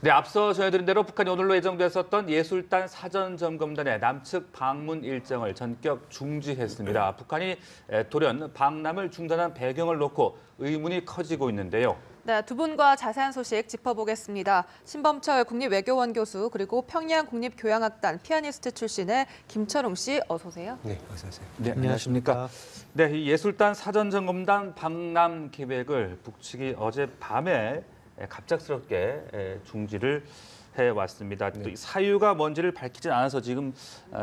네, 앞서 전해드린 대로 북한이 오늘로 예정됐었던 예술단 사전점검단의 남측 방문 일정을 전격 중지했습니다. 북한이 돌연 방남을 중단한 배경을 놓고 의문이 커지고 있는데요. 네, 두 분과 자세한 소식 짚어보겠습니다. 신범철 국립외교원 교수 그리고 평양 국립교향악단 피아니스트 출신의 김철웅 씨 어서 오세요. 네, 어서 오세요. 네, 안녕하십니까. 네, 이 예술단 사전점검단 방남 계획을 북측이 어젯밤에 갑작스럽게 중지를 해왔습니다. 또 사유가 뭔지를 밝히진 않아서 지금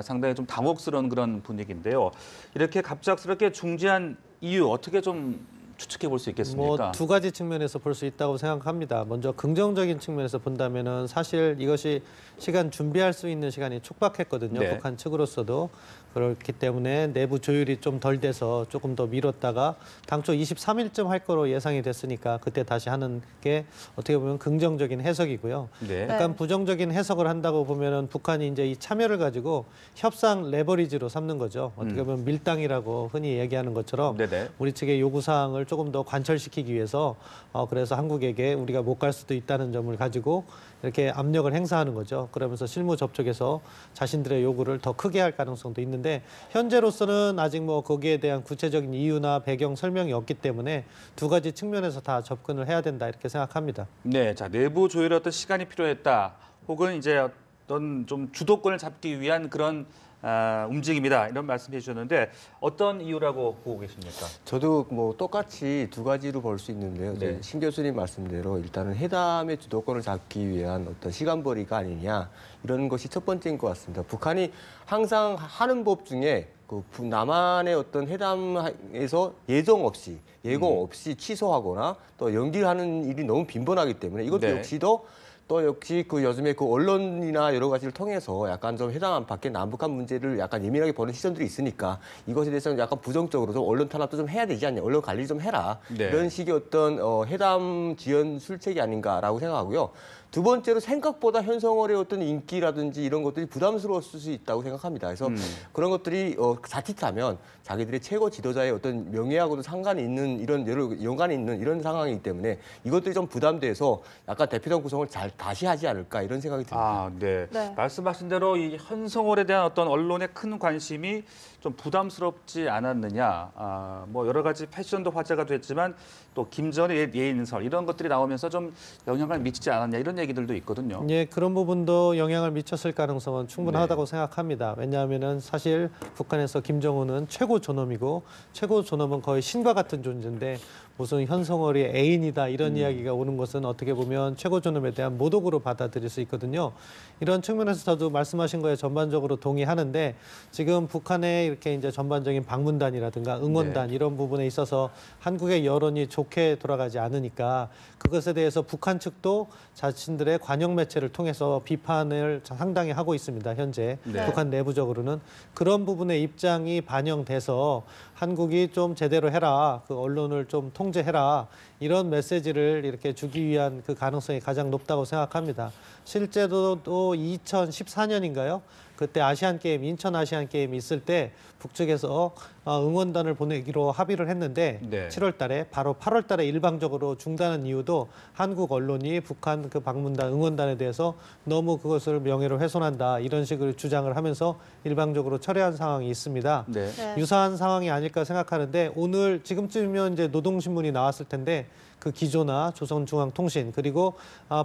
상당히 좀 당혹스러운 그런 분위기인데요. 이렇게 갑작스럽게 중지한 이유 어떻게 좀 추측해 볼 수 있겠습니까? 두 가지 측면에서 볼 수 있다고 생각합니다. 먼저 긍정적인 측면에서 본다면은 사실 이것이 시간 준비할 수 있는 시간이 촉박했거든요. 네. 북한 측으로서도 그렇기 때문에 내부 조율이 좀 덜 돼서 조금 더 미뤘다가 당초 23일쯤 할 거로 예상이 됐으니까 그때 다시 하는 게 어떻게 보면 긍정적인 해석이고요. 네. 약간 부정적인 해석을 한다고 보면은 북한이 이제 이 참여를 가지고 협상 레버리지로 삼는 거죠. 어떻게 보면 밀당이라고 흔히 얘기하는 것처럼 네네. 우리 측의 요구 사항을 조금 더 관철시키기 위해서 그래서 한국에게 우리가 못 갈 수도 있다는 점을 가지고 이렇게 압력을 행사하는 거죠. 그러면서 실무 접촉에서 자신들의 요구를 더 크게 할 가능성도 있는데 현재로서는 아직 뭐 거기에 대한 구체적인 이유나 배경 설명이 없기 때문에 두 가지 측면에서 다 접근을 해야 된다 이렇게 생각합니다. 네, 자 내부 조율에 어떤 시간이 필요했다. 혹은 이제 어떤 좀 주도권을 잡기 위한 그런 움직임이다 이런 말씀해 주셨는데 어떤 이유라고 보고 계십니까? 저도 뭐 똑같이 두 가지로 볼 수 있는데요. 네. 신 교수님 말씀대로 일단은 회담의 주도권을 잡기 위한 어떤 시간벌이가 아니냐 이런 것이 첫 번째인 것 같습니다. 북한이 항상 하는 법 중에 그 남한의 어떤 회담에서 예정 없이 예고 없이 취소하거나 또 연기하는 일이 너무 빈번하기 때문에 이것도 네. 또 역시 그 요즘에 그 언론이나 여러 가지를 통해서 약간 좀 회담 안팎의 남북한 문제를 약간 예민하게 보는 시선들이 있으니까 이것에 대해서는 약간 부정적으로 좀 언론 탄압도 좀 해야 되지 않냐, 언론 관리 좀 해라. 네. 이런 식의 어떤 회담 지연 술책이 아닌가라고 생각하고요. 두 번째로 생각보다 현성월의 어떤 인기라든지 이런 것들이 부담스러웠을 수 있다고 생각합니다. 그래서 그런 것들이 자칫하면 자기들의 최고 지도자의 어떤 명예하고도 상관이 있는 이런 여러 연관이 있는 이런 상황이기 때문에 이것들이 좀 부담돼서 약간 대표단 구성을 다시 하지 않을까 이런 생각이 듭니다. 아, 네. 네. 말씀하신 대로 이 현성월에 대한 어떤 언론의 큰 관심이 좀 부담스럽지 않았느냐. 뭐 여러 가지 패션도 화제가 됐지만 또 김전의 예인설 이런 것들이 나오면서 좀 영향을 미치지 않았냐 이런 얘기들도 있거든요. 예, 그런 부분도 영향을 미쳤을 가능성은 충분하다고 생각합니다. 왜냐하면은 사실 북한에서 김정은은 최고 존엄이고 최고 존엄은 거의 신과 같은 존재인데 무슨 현성월이 애인이다 이런 이야기가 오는 것은 어떻게 보면 최고 존엄에 대한 모독으로 받아들일 수 있거든요. 이런 측면에서 저도 말씀하신 거에 전반적으로 동의하는데 지금 북한의 이렇게 이제 전반적인 방문단이라든가 응원단 이런 부분에 있어서 한국의 여론이 좋게 돌아가지 않으니까 그것에 대해서 북한 측도 자신들의 관영 매체를 통해서 비판을 상당히 하고 있습니다. 현재 네. 북한 내부적으로는 그런 부분의 입장이 반영돼서 한국이 좀 제대로 해라, 그 언론을 좀 통제해라 이런 메시지를 이렇게 주기 위한 그 가능성이 가장 높다고 생각합니다. 실제로 또 2014년인가요? 그때 아시안게임, 인천 아시안게임이 있을 때 북측에서 응원단을 보내기로 합의를 했는데 네. 7월 달에 바로 8월 달에 일방적으로 중단한 이유도 한국 언론이 북한 그 방문단, 응원단에 대해서 너무 그것을 명예를 훼손한다 이런 식으로 주장을 하면서 일방적으로 철회한 상황이 있습니다. 네. 네. 유사한 상황이 아닐까 생각하는데 오늘 지금쯤이면 이제 노동신문이 나왔을 텐데 그 기조나 조선중앙통신 그리고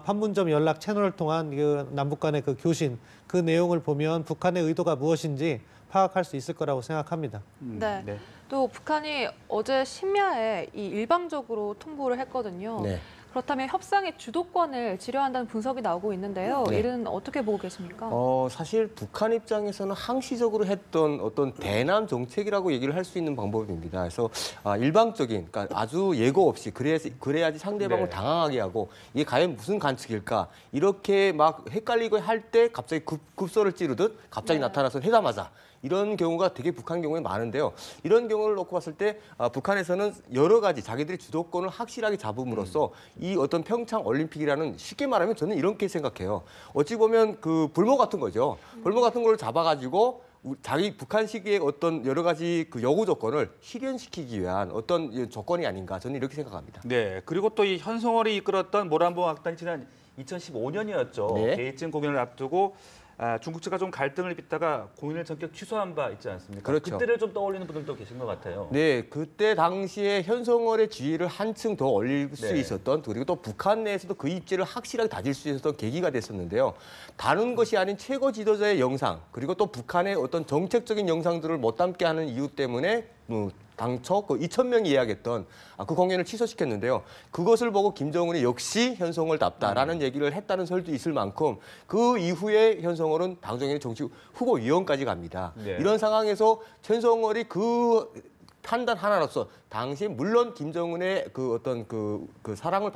판문점 연락 채널을 통한 그 남북 간의 그 교신 그 내용을 보면 북한의 의도가 무엇인지 파악할 수 있을 거라고 생각합니다. 네. 또 북한이 어제 심야에 이 일방적으로 통보를 했거든요. 네. 그렇다면 협상의 주도권을 지려한다는 분석이 나오고 있는데요. 네. 이는 어떻게 보고 계십니까? 사실 북한 입장에서는 항시적으로 했던 어떤 대남 정책이라고 얘기를 할 수 있는 방법입니다. 그래서 일방적인, 그러니까 아주 예고 없이 그래야지 상대방을 네. 당황하게 하고 이게 과연 무슨 관측일까 이렇게 막 헷갈리고 할 때 갑자기 급소를 찌르듯 갑자기 나타나서 회담하자. 이런 경우가 되게 북한 경우에 많은데요. 이런 경우를 놓고 봤을 때 북한에서는 여러 가지 자기들의 주도권을 확실하게 잡음으로써 이 어떤 평창 올림픽이라는 쉽게 말하면 저는 이렇게 생각해요. 어찌 보면 그 불모 같은 거죠. 불모 같은 걸 잡아가지고 자기 북한식의 어떤 여러 가지 그 요구 조건을 실현시키기 위한 어떤 조건이 아닌가 저는 이렇게 생각합니다. 네. 그리고 또 이 현성월이 이끌었던 모란봉 악단이 지난 2015년이었죠. 네. 베이징 공연을 앞두고 중국 측과 좀 갈등을 빚다가 공연을 전격 취소한 바 있지 않습니까? 그렇죠. 그때를 좀 떠올리는 분들도 계신 것 같아요. 네, 그때 당시에 현성월의 지위를 한층 더 올릴 수 네. 있었던, 그리고 또 북한 내에서도 그 입지를 확실하게 다질 수 있었던 계기가 됐었는데요. 다른 것이 아닌 최고 지도자의 영상, 그리고 또 북한의 어떤 정책적인 영상들을 못 담게 하는 이유 때문에 당초 그 2,000명이 예약했던 그 공연을 취소시켰는데요. 그것을 보고 김정은이 역시 현성월답다라는 얘기를 했다는 설도 있을 만큼 그 이후에 현성월은 당정의 정치 후보위원까지 갑니다. 네. 이런 상황에서 현성월이 그 판단 하나로서 당시 물론 김정은의 그 어떤 그 사랑을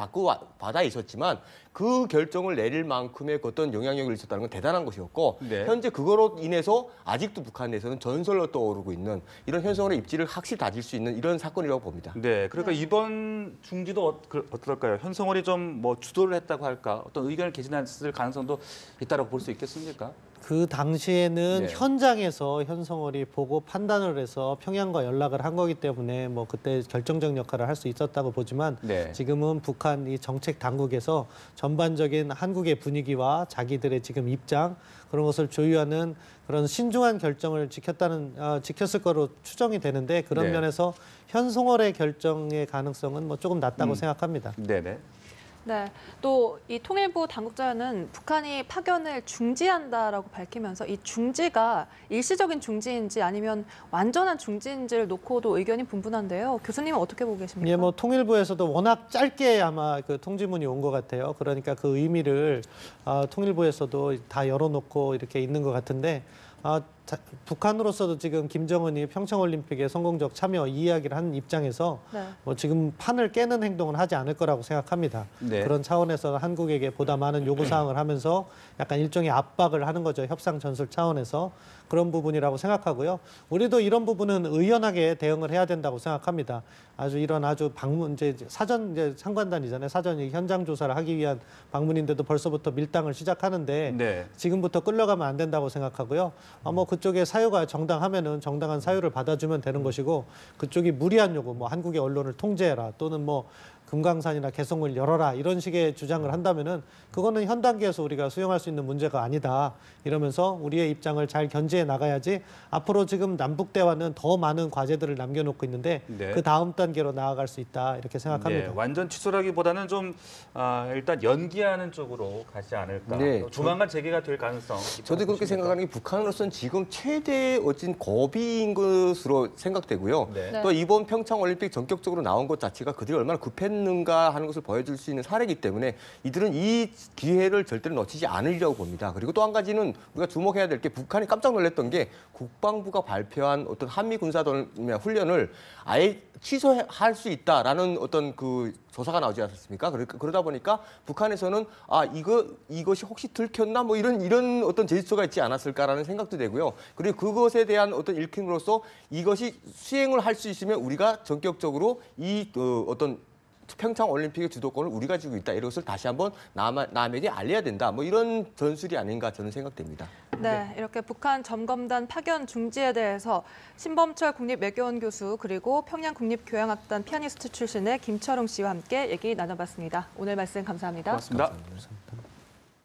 받아 있었지만 그 결정을 내릴 만큼의 그 어떤 영향력을 있었다는 건 대단한 것이었고 네. 현재 그거로 인해서 아직도 북한 내에서는 전설로 떠오르고 있는 이런 현성월의 입지를 확실히 다질 수 있는 이런 사건이라고 봅니다. 네, 그러니까 이번 중지도 어떨까요? 현성월이 좀 뭐 주도를 했다고 할까? 어떤 의견을 개진했을 가능성도 있다고 볼 수 있겠습니까? 그 당시에는 네. 현장에서 현성월이 보고 판단을 해서 평양과 연락을 한 거기 때문에 뭐 그때 결정적 역할을 할 수 있었다고 보지만 네. 지금은 북한 이 정책 당국에서 전반적인 한국의 분위기와 자기들의 지금 입장 그런 것을 조율하는 그런 신중한 결정을 지켰을 거로 추정이 되는데 그런 네. 면에서 현성월의 결정의 가능성은 뭐 조금 낮다고 생각합니다. 네네. 네, 또 이 통일부 당국자는 북한이 파견을 중지한다라고 밝히면서 이 중지가 일시적인 중지인지 아니면 완전한 중지인지를 놓고도 의견이 분분한데요. 교수님은 어떻게 보고 계십니까? 예, 뭐 통일부에서도 워낙 짧게 아마 그 통지문이 온 것 같아요. 그러니까 그 의미를 통일부에서도 다 열어놓고 이렇게 있는 것 같은데 북한으로서도 지금 김정은이 평창올림픽에 성공적 참여 이 이야기를 한 입장에서 네. 뭐 지금 판을 깨는 행동은 하지 않을 거라고 생각합니다. 네. 그런 차원에서 한국에게 보다 많은 요구사항을 하면서 약간 일종의 압박을 하는 거죠. 협상 전술 차원에서. 그런 부분이라고 생각하고요. 우리도 이런 부분은 의연하게 대응을 해야 된다고 생각합니다. 아주 방문 이제 사전 이제 상관단이잖아요. 사전 현장 조사를 하기 위한 방문인데도 벌써부터 밀당을 시작하는데 네. 지금부터 끌려가면 안 된다고 생각하고요. 뭐 그쪽에 사유가 정당하면은 정당한 사유를 받아주면 되는 것이고 그쪽이 무리한 요구, 뭐 한국의 언론을 통제해라 또는 뭐 금강산이나 개성을 열어라 이런 식의 주장을 한다면은 그거는 현 단계에서 우리가 수용할 수 있는 문제가 아니다. 이러면서 우리의 입장을 잘 견지해 나가야지 앞으로 지금 남북 대화는 더 많은 과제들을 남겨놓고 있는데 네. 그 다음 단계로 나아갈 수 있다 이렇게 생각합니다. 네, 완전 취소라기보다는 좀 일단 연기하는 쪽으로 가지 않을까. 네, 또 조만간 재개가 될 가능성. 저도 그렇게 생각하는 게 북한으로서는 지금 최대 어진 고비인 것으로 생각되고요. 네. 네. 또 이번 평창올림픽 전격적으로 나온 것 자체가 그들이 얼마나 급했는가 하는 것을 보여줄 수 있는 사례이기 때문에 이들은 이 기회를 절대로 놓치지 않으려고 봅니다. 그리고 또 한 가지는 우리가 주목해야 될 게 북한이 깜짝 놀랐던 게 국방부가 발표한 어떤 한미 군사훈련을 아예 취소할 수 있다라는 어떤 그 조사가 나오지 않았습니까? 그러다 보니까 북한에서는 이것이 혹시 들켰나 뭐 이런 어떤 제스처가 있지 않았을까라는 생각도 되고요. 그리고 그것에 대한 어떤 일킴으로써 이것이 수행을 할 수 있으면 우리가 전격적으로 어떤 평창 올림픽의 주도권을 우리가 쥐고 있다. 이것을 다시 한번 남에게 알려야 된다. 뭐 이런 전술이 아닌가 저는 생각됩니다. 네, 이렇게 북한 점검단 파견 중지에 대해서 신범철 국립외교원 교수 그리고 평양국립교향악단 피아니스트 출신의 김철웅 씨와 함께 얘기 나눠봤습니다. 오늘 말씀 감사합니다. 고맙습니다. 감사합니다.